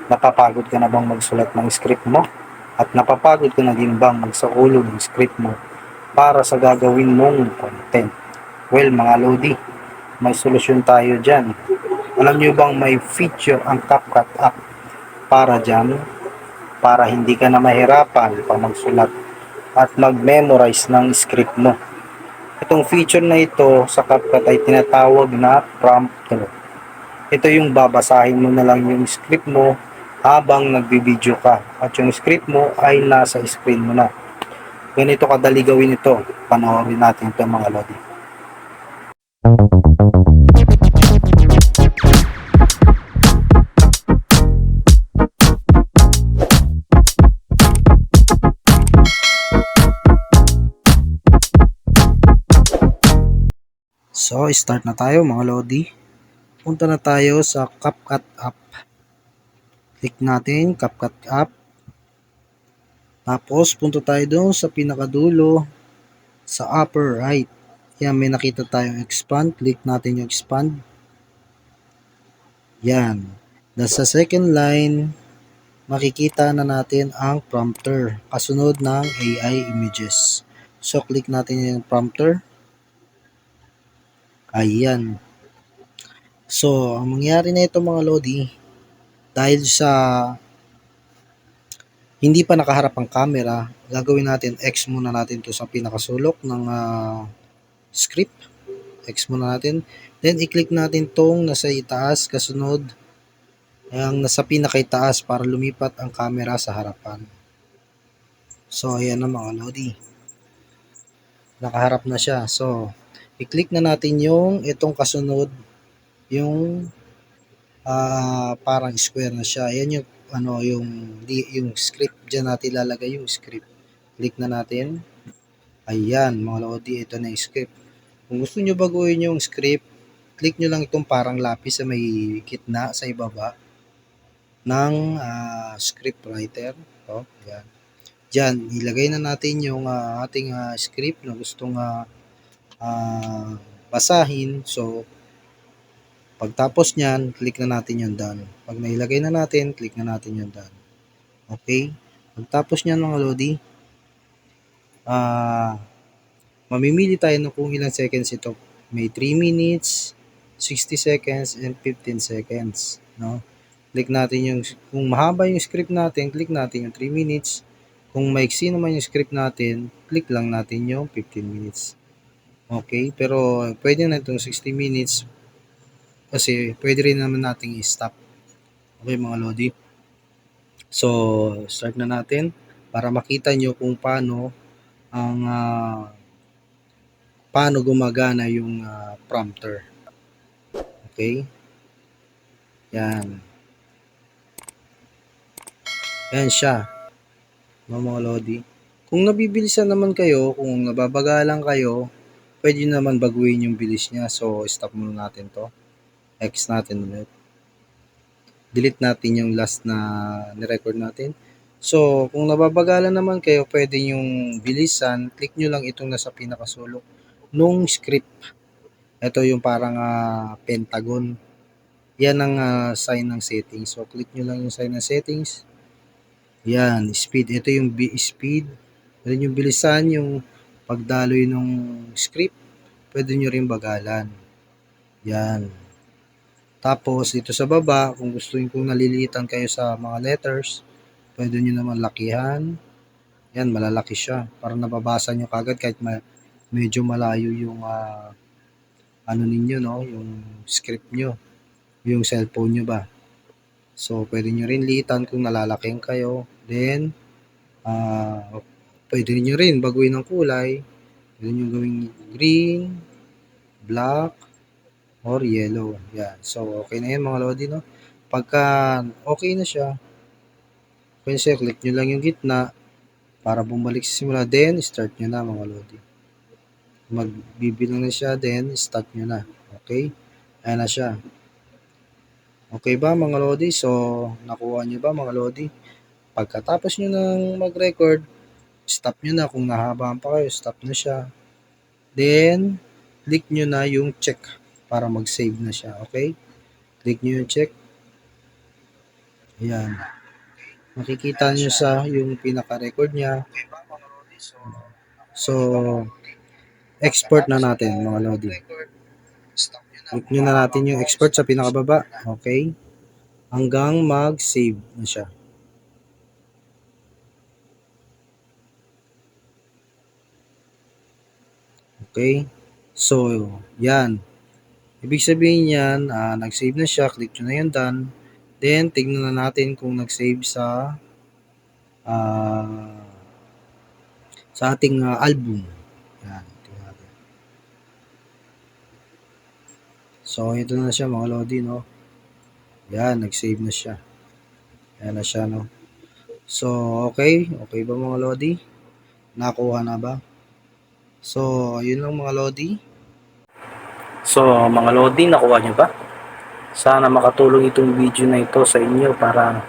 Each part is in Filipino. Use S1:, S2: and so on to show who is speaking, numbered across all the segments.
S1: Napapagod ka na bang magsulat ng script mo? At napapagod ka na din bang magsaulog ng script mo para sa gagawin mong content? Well, mga Lodi, may solusyon tayo dyan. Alam nyo bang may feature ang CapCut app para dyan? Para hindi ka na mahirapan pag magsulat at mag-memorize ng script mo. Itong feature na ito sa CapCut ay tinatawag na prompter. Ito yung babasahin mo na lang yung script mo habang nagbibideo ka at yung script mo ay nasa screen mo na. Ganito kadali gawin ito. Panoorin natin ito mga Lodi. So, start na tayo mga Lodi. Punta na tayo sa CapCut app. Click natin CapCut app. Tapos, punta tayo doon sa pinakadulo sa upper right. Yan, may nakita tayong expand. Click natin yung expand. Yan. Dahil sa second line, makikita na natin ang prompter kasunod ng AI images. So, click natin yung prompter. Ayan. So, ang mangyari na ito mga Lodi, dahil sa hindi pa nakaharap ang camera, gagawin natin X muna natin to sa pinakasulok ng script. X muna natin. Then, i-click natin tong nasa itaas kasunod ang nasa pinakaitaas para lumipat ang camera sa harapan. So, ayan na mga Lodi. Nakaharap na siya. So, i-click na natin yung itong kasunod, yung parang square na siya. Ayan yung yung script. Diyan natin ilalagay yung script. Click na natin. Ayan, mga Lodi, ito na yung script. Kung gusto nyo baguhin yung script, click nyo lang itong parang lapis sa may gitna sa ibaba ng script writer. So, yan. Diyan, ilagay na natin yung ating script na gustong basahin. So, pagtapos niyan, click na natin yung done. Pag nailagay na natin, click na natin yung done. Okay? Pagtapos niyan mga Lodi, mamimili tayo na kung ilang seconds ito. May 3 minutes, 60 seconds, and 15 seconds. No? Click natin yung, kung mahaba yung script natin, click natin yung 3 minutes. Kung maiksi naman yung script natin, click lang natin yung 15 minutes. Okay? Pero pwede na itong 60 minutes kasi pwede rin naman nating i-stop. Okay mga Lodi? So, start na natin para makita nyo kung paano ang paano gumagana yung prompter. Okay? Yan. Yan siya. Mga Lodi. Kung nabibilisan naman kayo, kung nababagalan kayo, pwede naman baguhin yung bilis niya. So, stop muna natin to. X natin ulit. Delete natin yung last na nirecord natin. So, kung nababagalan naman kayo, pwede yung bilisan. Click nyo lang itong nasa pinakasulok nung script. Ito yung parang pentagon. Yan ang sign ng settings. So, click nyo lang yung sign ng settings. Yan, speed. Ito yung speed. Pwede yung bilisan yung pagdaloy ng script. Pwede nyo rin bagalan. Yan. Tapos, dito sa baba, kung gusto nyo kung nalilitan kayo sa mga letters, pwede nyo naman lakihan. Yan, malalaki siya. Para nababasa nyo kagad kahit medyo malayo yung ano ninyo, no? Yung script nyo. Yung cellphone nyo ba. So, pwede nyo rin litan kung nalalaking kayo. Then, pwede nyo rin baguhin ng kulay. Pwede nyo gawing green, black, or yellow. Yan. So, okay na yan mga Lodi, no? Pagka okay na siya, pwede siya, click nyo lang yung gitna para bumalik sa simula. Then, start nyo na mga Lodi. Magbibilang na siya, then start nyo na. Okay? Ayan na siya. Okay ba mga Lodi? So, nakuha nyo ba mga Lodi? Pagkatapos nyo nang mag-record, stop nyo na. Kung nahabaan pa kayo, stop na siya. Then, click nyo na yung check para mag-save na siya. Okay? Click nyo yung check. Ayan. Makikita nyo sa yung pinaka-record niya. So, export na natin mga Lodi. Click nyo na natin yung export sa pinakababa. Okay. Hanggang mag-save na siya. Okay. So, yan. Ibig sabihin yan, nag-save na siya. Click nyo na yung done. Then, tignan na natin kung nag-save ah, sa ating album. Yan. Tingnan natin. So, ito na siya mga Lodi, no? Yan, nag-save na siya. Yan na siya, no? So, okay. Okay ba mga Lodi? Nakuha na ba? So, yun lang mga Lodi. So, mga Lodi, nakuha nyo ba? Sana makatulong itong video na ito sa inyo para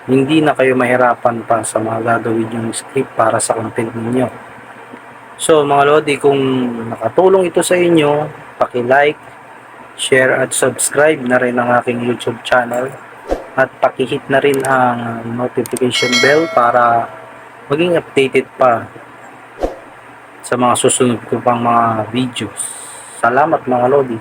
S1: hindi na kayo mahirapan pa sa mga gagawin yung script para sa content ninyo. So, mga Lodi, kung nakatulong ito sa inyo, paki-like, share at subscribe na rin ang aking YouTube channel at paki-hit na rin ang notification bell para maging updated pa sa mga susunod ko pang mga videos. Salamat mga Lodi.